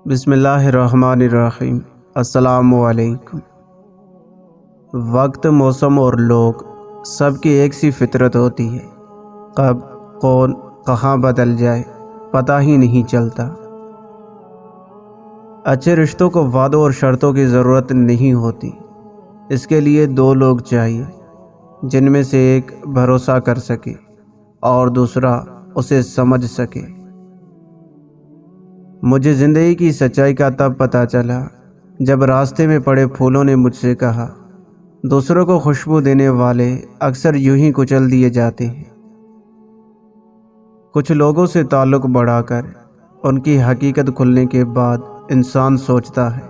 بسم اللہ الرحمن الرحیم۔ السلام علیکم۔ وقت، موسم اور لوگ سب کی ایک سی فطرت ہوتی ہے۔ کب کون کہاں بدل جائے پتہ ہی نہیں چلتا۔ اچھے رشتوں کو وعدوں اور شرطوں کی ضرورت نہیں ہوتی، اس کے لیے دو لوگ چاہیے جن میں سے ایک بھروسہ کر سکے اور دوسرا اسے سمجھ سکے۔ مجھے زندگی کی سچائی کا تب پتہ چلا جب راستے میں پڑے پھولوں نے مجھ سے کہا، دوسروں کو خوشبو دینے والے اکثر یوں ہی کچل دیے جاتے ہیں۔ کچھ لوگوں سے تعلق بڑھا کر ان کی حقیقت کھلنے کے بعد انسان سوچتا ہے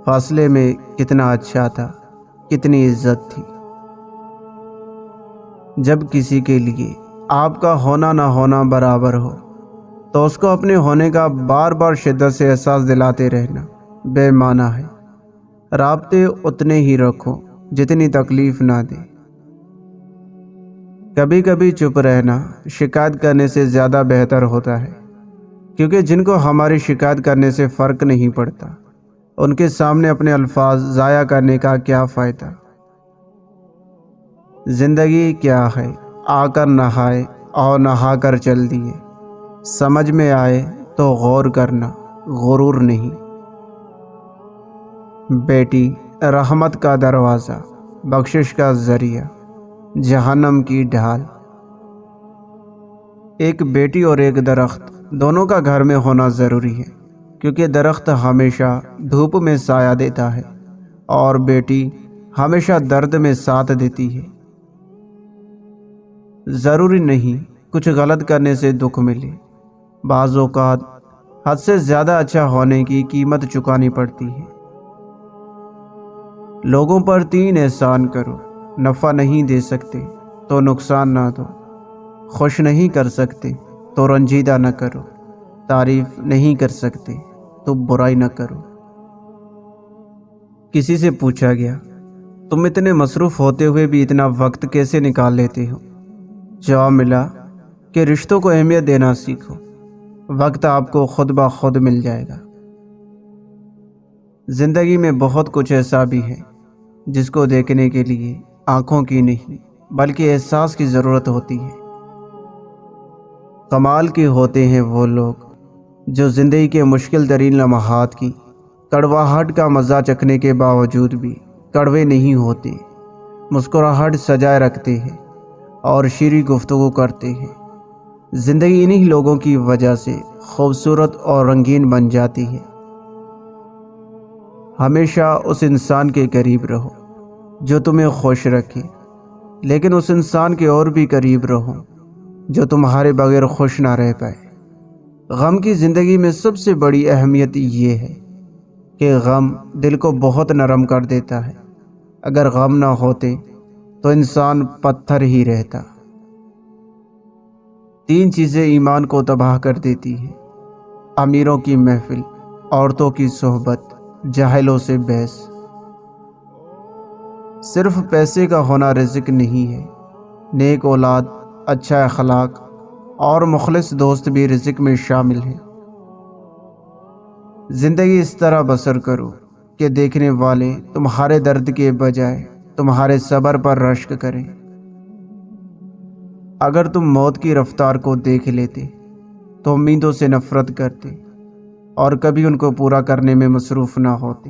فاصلے میں کتنا اچھا تھا، کتنی عزت تھی۔ جب کسی کے لیے آپ کا ہونا نہ ہونا برابر ہو تو اس کو اپنے ہونے کا بار بار شدت سے احساس دلاتے رہنا بے معنی ہے۔ رابطے اتنے ہی رکھو جتنی تکلیف نہ دے۔ کبھی کبھی چپ رہنا شکایت کرنے سے زیادہ بہتر ہوتا ہے، کیونکہ جن کو ہماری شکایت کرنے سے فرق نہیں پڑتا ان کے سامنے اپنے الفاظ ضائع کرنے کا کیا فائدہ۔ زندگی کیا ہے، آ کر نہائے اور نہا کر چل دیے۔ سمجھ میں آئے تو غور کرنا، غرور نہیں۔ بیٹی رحمت کا دروازہ، بخشش کا ذریعہ، جہنم کی ڈھال۔ ایک بیٹی اور ایک درخت دونوں کا گھر میں ہونا ضروری ہے، کیونکہ درخت ہمیشہ دھوپ میں سایہ دیتا ہے اور بیٹی ہمیشہ درد میں ساتھ دیتی ہے۔ ضروری نہیں کچھ غلط کرنے سے دکھ ملے، بعض اوقات حد سے زیادہ اچھا ہونے کی قیمت چکانی پڑتی ہے۔ لوگوں پر 3 احسان کرو، نفع نہیں دے سکتے تو نقصان نہ دو، خوش نہیں کر سکتے تو رنجیدہ نہ کرو، تعریف نہیں کر سکتے تو برائی نہ کرو۔ کسی سے پوچھا گیا، تم اتنے مصروف ہوتے ہوئے بھی اتنا وقت کیسے نکال لیتے ہو؟ جواب ملا کہ رشتوں کو اہمیت دینا سیکھو، وقت آپ کو خود بخود مل جائے گا۔ زندگی میں بہت کچھ ایسا بھی ہے جس کو دیکھنے کے لیے آنکھوں کی نہیں بلکہ احساس کی ضرورت ہوتی ہے۔ کمال کے ہوتے ہیں وہ لوگ جو زندگی کے مشکل ترین لمحات کی کڑواہٹ کا مزہ چکھنے کے باوجود بھی کڑوے نہیں ہوتے، مسکراہٹ سجائے رکھتے ہیں اور شیریں گفتگو کرتے ہیں۔ زندگی انہی لوگوں کی وجہ سے خوبصورت اور رنگین بن جاتی ہے۔ ہمیشہ اس انسان کے قریب رہو جو تمہیں خوش رکھے، لیکن اس انسان کے اور بھی قریب رہو جو تمہارے بغیر خوش نہ رہ پائے۔ غم کی زندگی میں سب سے بڑی اہمیت یہ ہے کہ غم دل کو بہت نرم کر دیتا ہے۔ اگر غم نہ ہوتے تو انسان پتھر ہی رہتا۔ 3 چیزیں ایمان کو تباہ کر دیتی ہیں: امیروں کی محفل، عورتوں کی صحبت، جاہلوں سے بحث۔ صرف پیسے کا ہونا رزق نہیں ہے، نیک اولاد، اچھا اخلاق اور مخلص دوست بھی رزق میں شامل ہیں۔ زندگی اس طرح بسر کرو کہ دیکھنے والے تمہارے درد کے بجائے تمہارے صبر پر رشک کریں۔ اگر تم موت کی رفتار کو دیکھ لیتے تو امیدوں سے نفرت کرتے اور کبھی ان کو پورا کرنے میں مصروف نہ ہوتے۔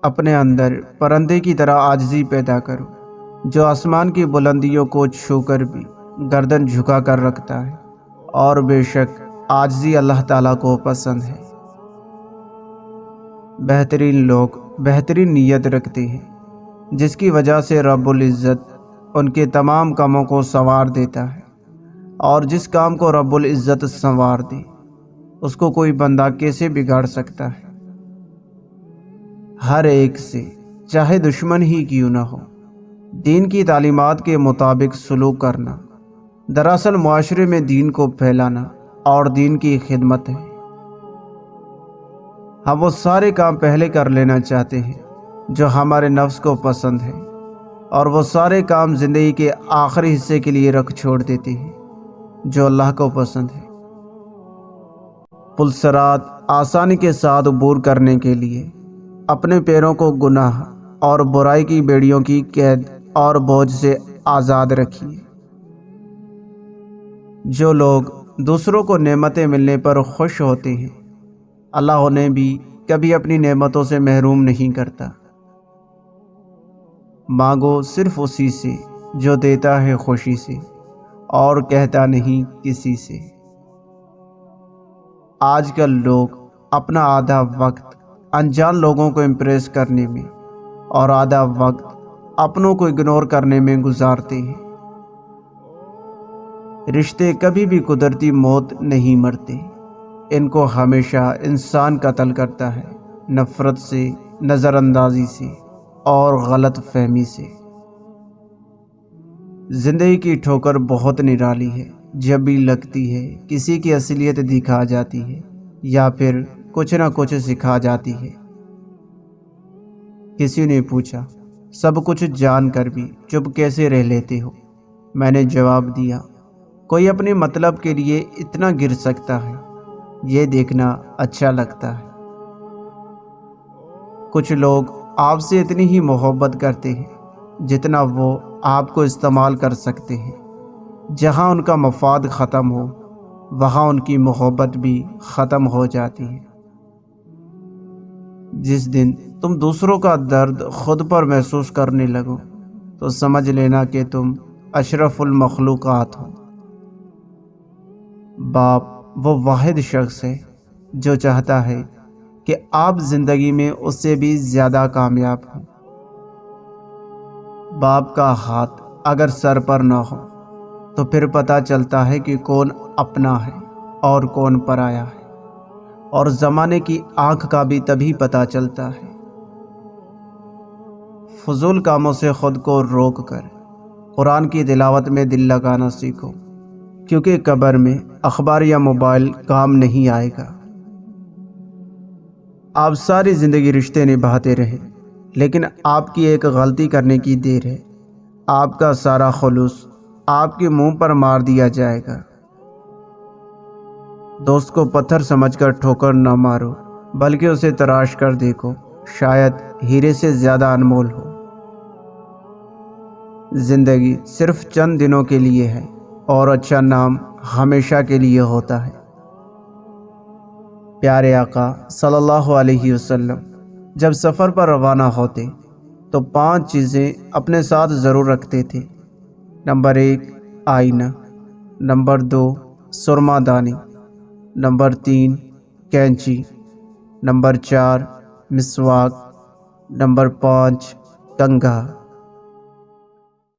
اپنے اندر پرندے کی طرح عاجزی پیدا کرو جو آسمان کی بلندیوں کو چھو کر بھی گردن جھکا کر رکھتا ہے، اور بے شک عاجزی اللہ تعالیٰ کو پسند ہے۔ بہترین لوگ بہترین نیت رکھتے ہیں، جس کی وجہ سے رب العزت ان کے تمام کاموں کو سنوار دیتا ہے، اور جس کام کو رب العزت سنوار دے اس کو کوئی بندہ کیسے بگاڑ سکتا ہے۔ ہر ایک سے چاہے دشمن ہی کیوں نہ ہو دین کی تعلیمات کے مطابق سلوک کرنا دراصل معاشرے میں دین کو پھیلانا اور دین کی خدمت ہے۔ ہم وہ سارے کام پہلے کر لینا چاہتے ہیں جو ہمارے نفس کو پسند ہے، اور وہ سارے کام زندگی کے آخری حصے کے لیے رکھ چھوڑ دیتے ہیں جو اللہ کو پسند ہے۔ پلسرات آسانی کے ساتھ عبور کرنے کے لیے اپنے پیروں کو گناہ اور برائی کی بیڑیوں کی قید اور بوجھ سے آزاد رکھیے۔ جو لوگ دوسروں کو نعمتیں ملنے پر خوش ہوتے ہیں، اللہ انہیں بھی کبھی اپنی نعمتوں سے محروم نہیں کرتا۔ مانگو صرف اسی سے جو دیتا ہے خوشی سے اور کہتا نہیں کسی سے۔ آج کل لوگ اپنا آدھا وقت انجان لوگوں کو امپریس کرنے میں اور آدھا وقت اپنوں کو اگنور کرنے میں گزارتے ہیں۔ رشتے کبھی بھی قدرتی موت نہیں مرتے، ان کو ہمیشہ انسان قتل کرتا ہے، نفرت سے، نظر اندازی سے اور غلط فہمی سے۔ زندگی کی ٹھوکر بہت نرالی ہے، جب بھی لگتی ہے کسی کی اصلیت دکھا جاتی ہے یا پھر کچھ نہ کچھ سکھا جاتی ہے۔ کسی نے پوچھا، سب کچھ جان کر بھی چپ کیسے رہ لیتے ہو؟ میں نے جواب دیا، کوئی اپنے مطلب کے لیے اتنا گر سکتا ہے، یہ دیکھنا اچھا لگتا ہے۔ کچھ لوگ آپ سے اتنی ہی محبت کرتے ہیں جتنا وہ آپ کو استعمال کر سکتے ہیں۔ جہاں ان کا مفاد ختم ہو، وہاں ان کی محبت بھی ختم ہو جاتی ہے۔ جس دن تم دوسروں کا درد خود پر محسوس کرنے لگو تو سمجھ لینا کہ تم اشرف المخلوقات ہو۔ باپ وہ واحد شخص ہے جو چاہتا ہے کہ آپ زندگی میں اس سے بھی زیادہ کامیاب ہوں۔ باپ کا ہاتھ اگر سر پر نہ ہو تو پھر پتہ چلتا ہے کہ کون اپنا ہے اور کون پرایا ہے، اور زمانے کی آنکھ کا بھی تبھی پتہ چلتا ہے۔ فضول کاموں سے خود کو روک کر قرآن کی تلاوت میں دل لگانا سیکھو، کیونکہ قبر میں اخبار یا موبائل کام نہیں آئے گا۔ آپ ساری زندگی رشتے نبھاتے رہے، لیکن آپ کی ایک غلطی کرنے کی دیر ہے، آپ کا سارا خلوص آپ کے منہ پر مار دیا جائے گا۔ دوست کو پتھر سمجھ کر ٹھوکر نہ مارو، بلکہ اسے تراش کر دیکھو، شاید ہیرے سے زیادہ انمول ہو۔ زندگی صرف چند دنوں کے لیے ہے اور اچھا نام ہمیشہ کے لیے ہوتا ہے۔ پیارے آقا صلی اللہ علیہ وسلم جب سفر پر روانہ ہوتے تو 5 چیزیں اپنے ساتھ ضرور رکھتے تھے۔ نمبر 1 آئینہ، نمبر 2 سرما دانی، نمبر 3 کینچی، نمبر 4 مسواک، نمبر 5 کنگھا۔